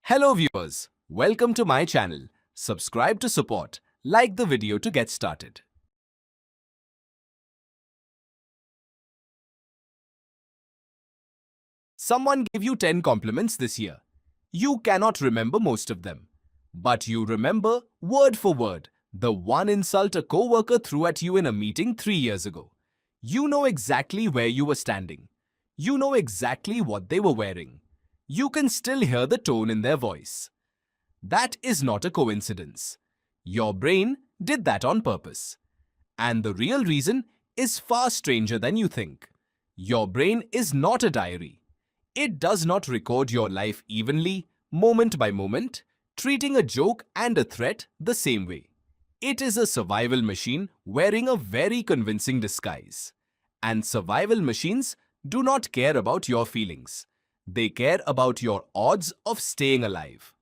Hello viewers, welcome to my channel. Subscribe to support, like the video to get started. Someone gave you 10 compliments this year. You cannot remember most of them. But you remember, word for word, the one insult a co-worker threw at you in a meeting 3 years ago. You know exactly where you were standing. You know exactly what they were wearing. You can still hear the tone in their voice. That is not a coincidence. Your brain did that on purpose. And the real reason is far stranger than you think. Your brain is not a diary. It does not record your life evenly, moment by moment, treating a joke and a threat the same way. It is a survival machine wearing a very convincing disguise. And survival machines do not care about your feelings. They care about your odds of staying alive.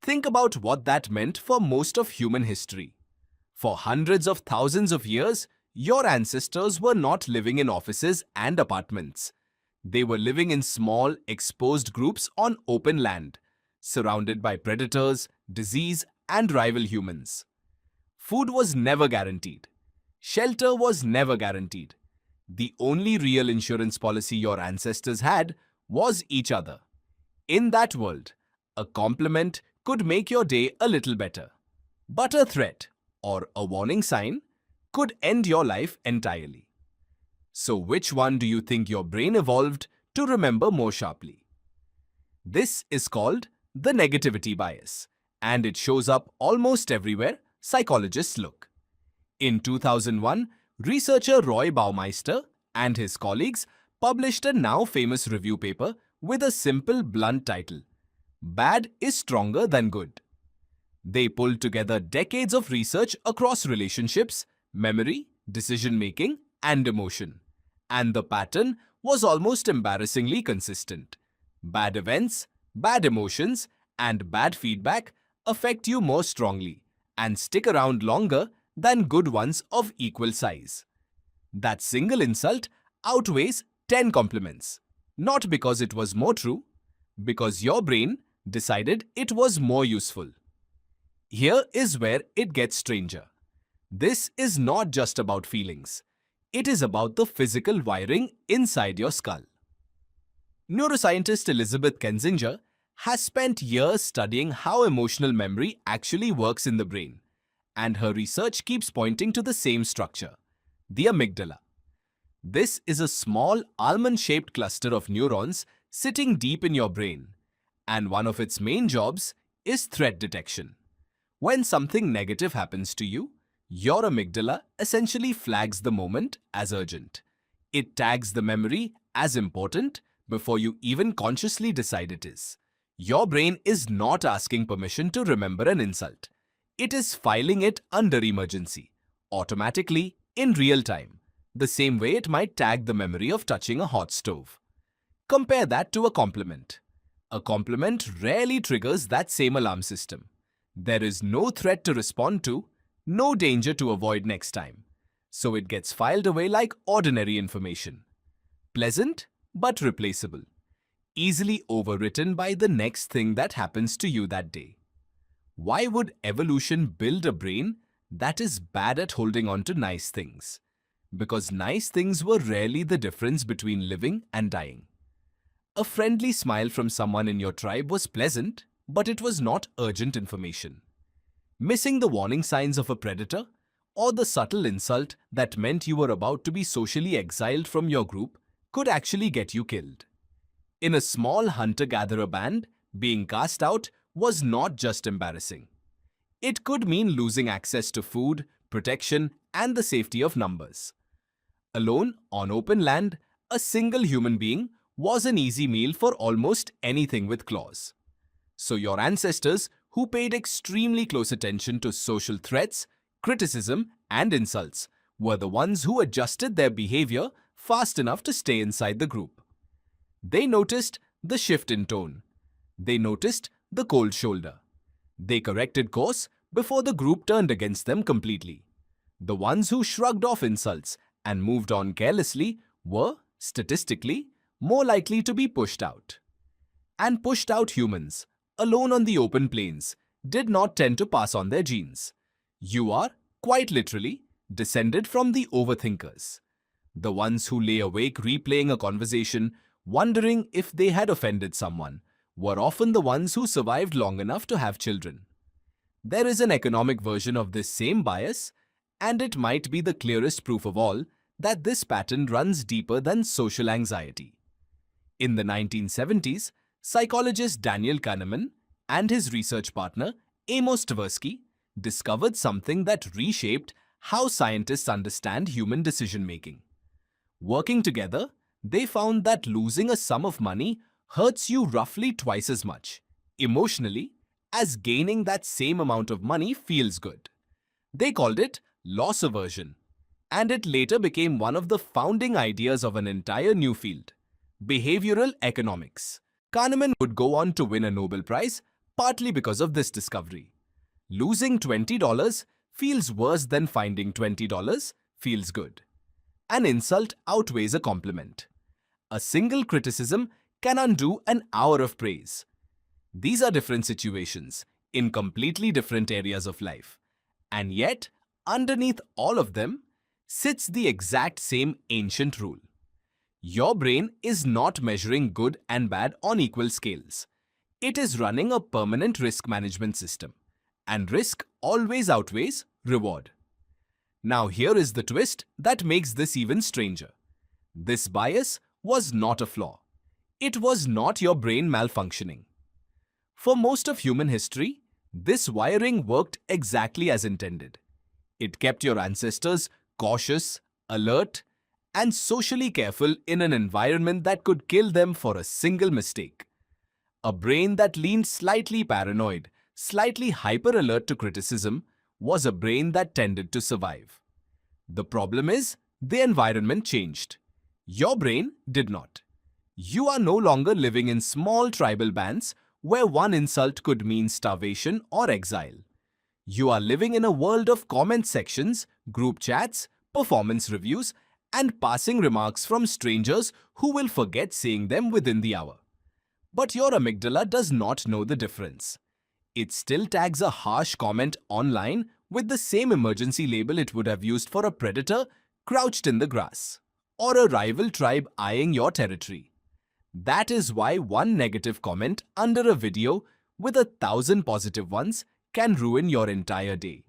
Think about what that meant for most of human history. For hundreds of thousands of years, your ancestors were not living in offices and apartments. They were living in small, exposed groups on open land, surrounded by predators, disease, and rival humans. Food was never guaranteed. Shelter was never guaranteed. The only real insurance policy your ancestors had was each other. In that world, a compliment could make your day a little better. But a threat, or a warning sign, could end your life entirely. So which one do you think your brain evolved to remember more sharply? This is called the negativity bias, and it shows up almost everywhere psychologists look. In 2001, researcher Roy Baumeister and his colleagues published a now famous review paper with a simple, blunt title, "Bad is Stronger Than Good." They pulled together decades of research across relationships, memory, decision-making, and emotion. And the pattern was almost embarrassingly consistent. Bad events, bad emotions, and bad feedback affect you more strongly and stick around longer than good ones of equal size. That single insult outweighs 10 compliments. Not because it was more true, because your brain decided it was more useful. Here is where it gets stranger. This is not just about feelings. It is about the physical wiring inside your skull. Neuroscientist Elizabeth Kensinger has spent years studying how emotional memory actually works in the brain, and her research keeps pointing to the same structure, the amygdala. This is a small almond-shaped cluster of neurons sitting deep in your brain, and one of its main jobs is threat detection. When something negative happens to you, your amygdala essentially flags the moment as urgent. It tags the memory as important before you even consciously decide it is. Your brain is not asking permission to remember an insult. It is filing it under emergency, automatically, in real time, the same way it might tag the memory of touching a hot stove. Compare that to a compliment. A compliment rarely triggers that same alarm system. There is no threat to respond to, no danger to avoid next time. So it gets filed away like ordinary information. Pleasant, but replaceable. Easily overwritten by the next thing that happens to you that day. Why would evolution build a brain that is bad at holding on to nice things? Because nice things were rarely the difference between living and dying. A friendly smile from someone in your tribe was pleasant, but it was not urgent information. Missing the warning signs of a predator, or the subtle insult that meant you were about to be socially exiled from your group, could actually get you killed. In a small hunter-gatherer band, being cast out was not just embarrassing. It could mean losing access to food, protection, and the safety of numbers. Alone, on open land, a single human being was an easy meal for almost anything with claws. So your ancestors, who paid extremely close attention to social threats, criticism, and insults, were the ones who adjusted their behavior fast enough to stay inside the group. They noticed the shift in tone. They noticed the cold shoulder. They corrected course before the group turned against them completely. The ones who shrugged off insults and moved on carelessly were, statistically, more likely to be pushed out. And pushed out humans alone on the open plains, did not tend to pass on their genes. You are, quite literally, descended from the overthinkers. The ones who lay awake replaying a conversation, wondering if they had offended someone, were often the ones who survived long enough to have children. There is an economic version of this same bias, and it might be the clearest proof of all that this pattern runs deeper than social anxiety. In the 1970s, psychologist Daniel Kahneman and his research partner Amos Tversky discovered something that reshaped how scientists understand human decision-making. Working together, they found that losing a sum of money hurts you roughly twice as much, emotionally, as gaining that same amount of money feels good. They called it loss aversion, and it later became one of the founding ideas of an entire new field, behavioral economics. Kahneman would go on to win a Nobel Prize partly because of this discovery. Losing $20 feels worse than finding $20 feels good. An insult outweighs a compliment. A single criticism can undo an hour of praise. These are different situations in completely different areas of life. And yet, underneath all of them sits the exact same ancient rule. Your brain is not measuring good and bad on equal scales. It is running a permanent risk management system, and risk always outweighs reward. Now here is the twist that makes this even stranger. This bias was not a flaw. It was not your brain malfunctioning. For most of human history, this wiring worked exactly as intended. It kept your ancestors cautious, alert, and socially careful in an environment that could kill them for a single mistake. A brain that leaned slightly paranoid, slightly hyper-alert to criticism, was a brain that tended to survive. The problem is, the environment changed. Your brain did not. You are no longer living in small tribal bands where one insult could mean starvation or exile. You are living in a world of comment sections, group chats, performance reviews, and passing remarks from strangers who will forget saying them within the hour. But your amygdala does not know the difference. It still tags a harsh comment online with the same emergency label it would have used for a predator crouched in the grass, or a rival tribe eyeing your territory. That is why one negative comment under a video with 1,000 positive ones can ruin your entire day.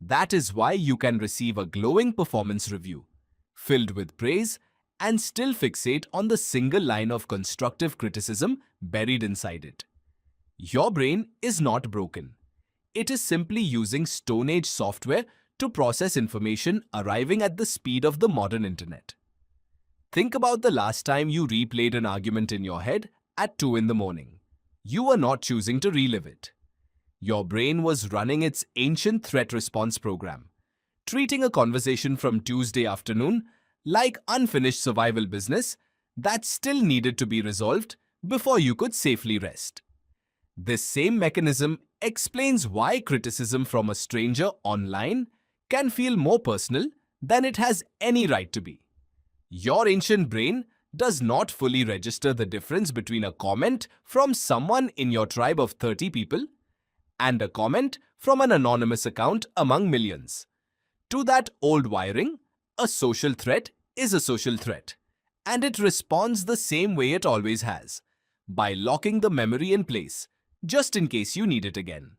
That is why you can receive a glowing performance review, filled with praise, and still fixate on the single line of constructive criticism buried inside it. Your brain is not broken. It is simply using Stone Age software to process information arriving at the speed of the modern internet. Think about the last time you replayed an argument in your head at 2 in the morning. You were not choosing to relive it. Your brain was running its ancient threat response program, treating a conversation from Tuesday afternoon like unfinished survival business that still needed to be resolved before you could safely rest. This same mechanism explains why criticism from a stranger online can feel more personal than it has any right to be. Your ancient brain does not fully register the difference between a comment from someone in your tribe of 30 people and a comment from an anonymous account among millions. To that old wiring, a social threat is a social threat, and it responds the same way it always has, by locking the memory in place, just in case you need it again.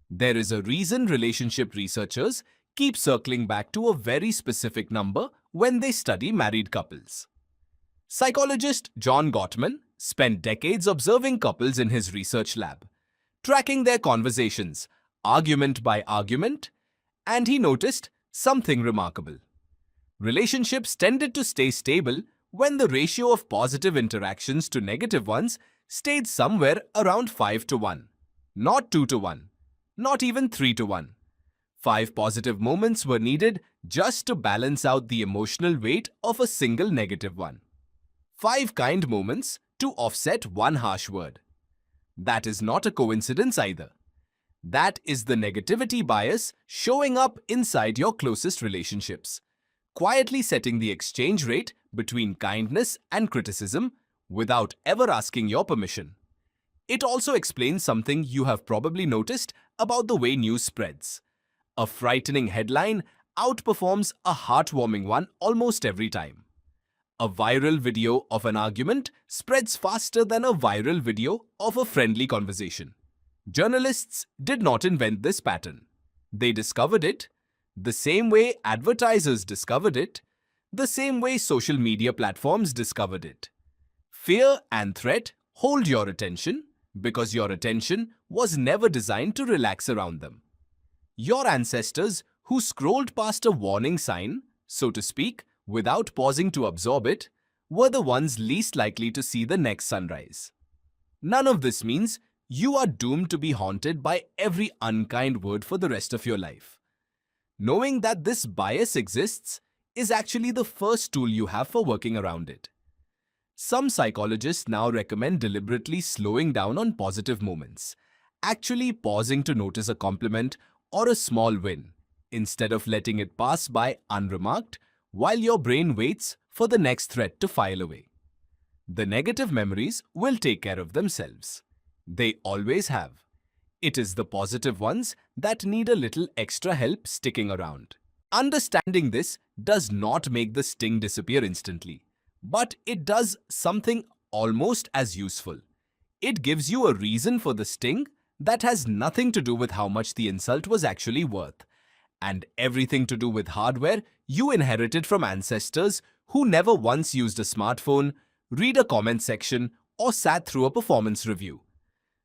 There is a reason relationship researchers keep circling back to a very specific number when they study married couples. Psychologist John Gottman spent decades observing couples in his research lab, tracking their conversations, argument by argument, and he noticed something remarkable. Relationships tended to stay stable when the ratio of positive interactions to negative ones stayed somewhere around 5 to 1, not 2 to 1, not even 3 to 1. 5 positive moments were needed just to balance out the emotional weight of a single negative one. 5 kind moments to offset one harsh word. That is not a coincidence either. That is the negativity bias showing up inside your closest relationships, quietly setting the exchange rate between kindness and criticism without ever asking your permission. It also explains something you have probably noticed about the way news spreads. A frightening headline outperforms a heartwarming one almost every time. A viral video of an argument spreads faster than a viral video of a friendly conversation. Journalists did not invent this pattern. They discovered it the same way advertisers discovered it, the same way social media platforms discovered it. Fear and threat hold your attention because your attention was never designed to relax around them. Your ancestors, who scrolled past a warning sign, so to speak, without pausing to absorb it, were the ones least likely to see the next sunrise. None of this means you are doomed to be haunted by every unkind word for the rest of your life. Knowing that this bias exists is actually the first tool you have for working around it. Some psychologists now recommend deliberately slowing down on positive moments, actually pausing to notice a compliment or a small win, instead of letting it pass by unremarked while your brain waits for the next threat to file away. The negative memories will take care of themselves. They always have. It is the positive ones that need a little extra help sticking around. Understanding this does not make the sting disappear instantly, but it does something almost as useful. It gives you a reason for the sting that has nothing to do with how much the insult was actually worth, and everything to do with hardware you inherited from ancestors who never once used a smartphone, read a comment section, or sat through a performance review.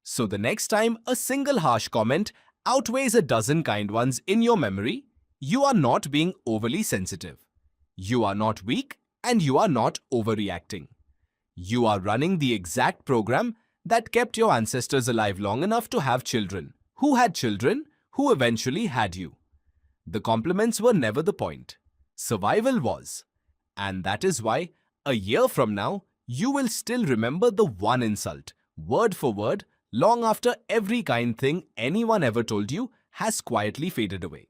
So the next time a single harsh comment outweighs a dozen kind ones in your memory, you are not being overly sensitive. You are not weak, and you are not overreacting. You are running the exact program that kept your ancestors alive long enough to have children, who had children, who eventually had you. The compliments were never the point. Survival was. And that is why, a year from now, you will still remember the one insult, word for word, long after every kind thing anyone ever told you has quietly faded away.